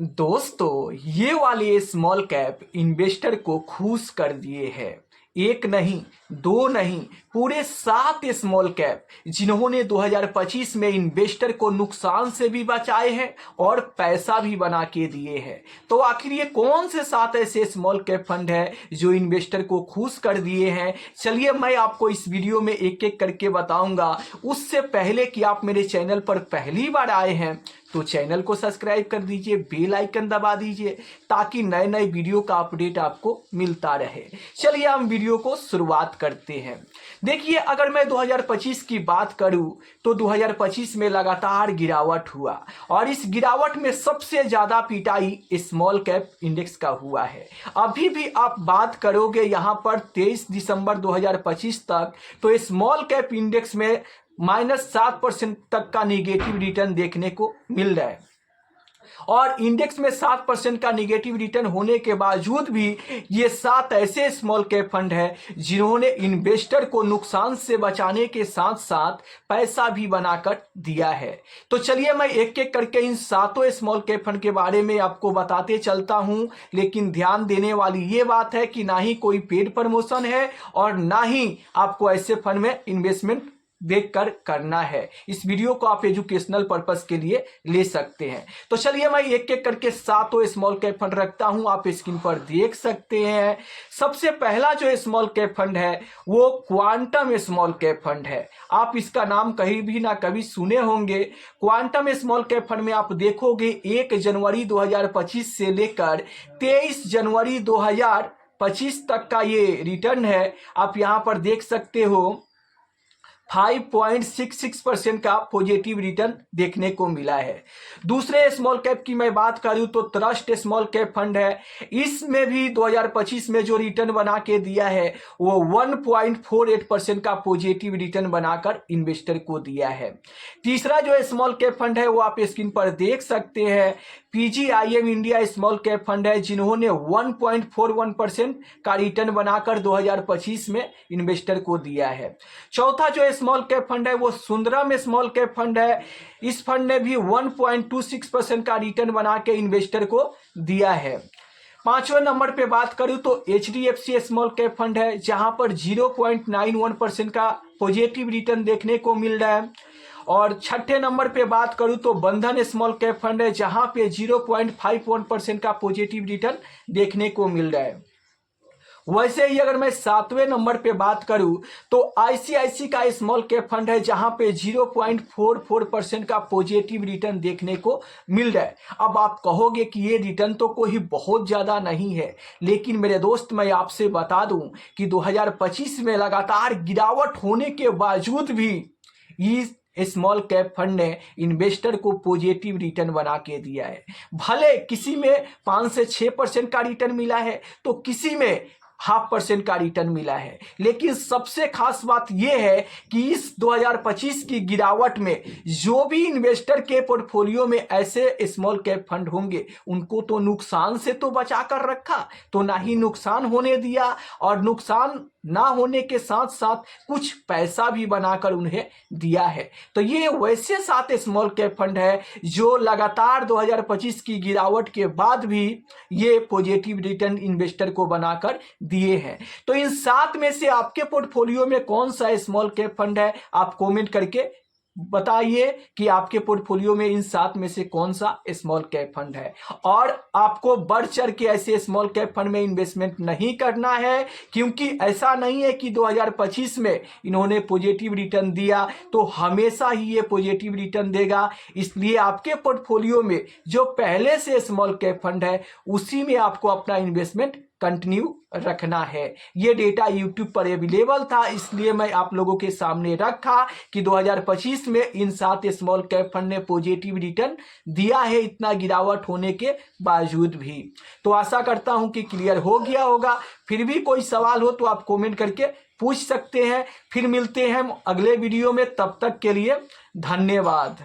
दोस्तों ये वाले स्मॉल कैप इन्वेस्टर को खुश कर दिए हैं। एक नहीं, दो नहीं, पूरे 7 स्मॉल कैप जिन्होंने 2025 में इन्वेस्टर को नुकसान से भी बचाए हैं और पैसा भी बना के दिए हैं। तो आखिर ये कौन से 7 ऐसे स्मॉल कैप फंड है जो इन्वेस्टर को खुश कर दिए हैं? चलिए मैं आपको इस वीडियो में एक एक करके बताऊंगा। उससे पहले कि आप मेरे चैनल पर पहली बार आए हैं तो चैनल को सब्सक्राइब कर दीजिए, बेल आइकन दबा दीजिए ताकि नए नए वीडियो का अपडेट आपको मिलता रहे। चलिए हम वीडियो को शुरुआत करते हैं। देखिए, अगर मैं 2025 की बात करूं तो 2025 में लगातार गिरावट हुआ और इस गिरावट में सबसे ज्यादा पिटाई स्मॉल कैप इंडेक्स का हुआ है। अभी भी आप बात करोगे यहां पर 23 दिसंबर 2025 तक तो स्मॉल कैप इंडेक्स में -7% तक का निगेटिव रिटर्न देखने को मिल रहा है। और इंडेक्स में 7% का निगेटिव रिटर्न होने के बावजूद भी ये 7 ऐसे स्मॉल कैप फंड है जिन्होंने इन्वेस्टर को नुकसान से बचाने के साथ साथ पैसा भी बनाकर दिया है। तो चलिए मैं एक एक करके इन 7 स्मॉल कैप फंड के बारे में आपको बताते चलता हूं। लेकिन ध्यान देने वाली ये बात है कि ना ही कोई पेड प्रमोशन है और ना ही आपको ऐसे फंड में इन्वेस्टमेंट देखकर करना है। इस वीडियो को आप एजुकेशनल पर्पस के लिए ले सकते हैं। तो चलिए मैं एक एक करके 7 स्मॉल कैप फंड रखता हूं, आप स्क्रीन पर देख सकते हैं। सबसे पहला जो स्मॉल कैप फंड है वो क्वांटम स्मॉल कैप फंड है। आप इसका नाम कहीं भी ना कभी सुने होंगे। क्वांटम स्मॉल कैप फंड में आप देखोगे 1 जनवरी 2025 से लेकर 23 जनवरी 2025 तक का ये रिटर्न है। आप यहां पर देख सकते हो 5.66% का पॉजिटिव रिटर्न देखने को मिला है। दूसरे स्मॉल कैप की मैं बात करूं तो ट्रस्ट स्मॉल कैप फंड है। इसमें भी 2025 में जो रिटर्न बना के दिया है वो 1.48% का पॉजिटिव रिटर्न बनाकर इन्वेस्टर को दिया है। तीसरा जो स्मॉल कैप फंड है वो आप स्क्रीन पर देख सकते हैं, PGIM India small cap fund है जिन्होंने 1.41% का रिटर्न बनाकर 2025 में इन्वेस्टर को दिया है। चौथा जो स्मॉल कैप फंड है वो सुंदरम स्मॉल कैप फंड है। इस फंड ने भी 1.26% का रिटर्न बना के इन्वेस्टर को दिया है। 5वें नंबर पे बात करूं तो HDFC स्मॉल कैप फंड है जहां पर 0.91% का पॉजिटिव रिटर्न देखने को मिल रहा है। और 6ठे नंबर पे बात करूं तो बंधन स्मॉल कैप फंड है जहां पे 0.51% का पॉजिटिव रिटर्न देखने को मिल रहा है। वैसे ही अगर मैं 7वें नंबर पे बात करूं तो ICICI का स्मॉल कैप फंड है जहां पे 0.44% का पॉजिटिव रिटर्न देखने को मिल रहा है। अब आप कहोगे कि ये रिटर्न तो कोई बहुत ज्यादा नहीं है, लेकिन मेरे दोस्त मैं आपसे बता दूं कि 2025 में लगातार गिरावट होने के बावजूद भी इस स्मॉल कैप फंड ने इन्वेस्टर को पॉजिटिव रिटर्न बना के दिया है। भले किसी में 5 से 6% का रिटर्न मिला है तो किसी में 0.5% का रिटर्न मिला है। लेकिन सबसे खास बात यह है कि इस 2025 की गिरावट में जो भी इन्वेस्टर के पोर्टफोलियो में ऐसे स्मॉल कैप फंड होंगे उनको तो नुकसान से तो बचा कर रखा, तो ना ही नुकसान होने दिया और नुकसान ना होने के साथ साथ कुछ पैसा भी बनाकर उन्हें दिया है। तो ये वैसे 7 स्मॉल कैप फंड है जो लगातार 2025 की गिरावट के बाद भी ये पॉजिटिव रिटर्न इन्वेस्टर को बनाकर दिए हैं। तो इन 7 में से आपके पोर्टफोलियो में कौन सा स्मॉल कैप फंड है? आप कमेंट करके बताइए कि आपके पोर्टफोलियो में इन 7 में से कौन सा स्मॉल कैप फंड है। और आपको बढ़ चढ़ के ऐसे स्मॉल कैप फंड में इन्वेस्टमेंट नहीं करना है, क्योंकि ऐसा नहीं है कि 2025 में इन्होंने पॉजिटिव रिटर्न दिया तो हमेशा ही ये पॉजिटिव रिटर्न देगा। इसलिए आपके पोर्टफोलियो में जो पहले से स्मॉल कैप फंड है उसी में आपको अपना इन्वेस्टमेंट कंटिन्यू रखना है। ये डेटा YouTube पर अवेलेबल था, इसलिए मैं आप लोगों के सामने रखा कि 2025 में इन 7 स्मॉल कैप फंड ने पॉजिटिव रिटर्न दिया है इतना गिरावट होने के बावजूद भी। तो आशा करता हूं कि क्लियर हो गया होगा। फिर भी कोई सवाल हो तो आप कमेंट करके पूछ सकते हैं। फिर मिलते हैं अगले वीडियो में, तब तक के लिए धन्यवाद।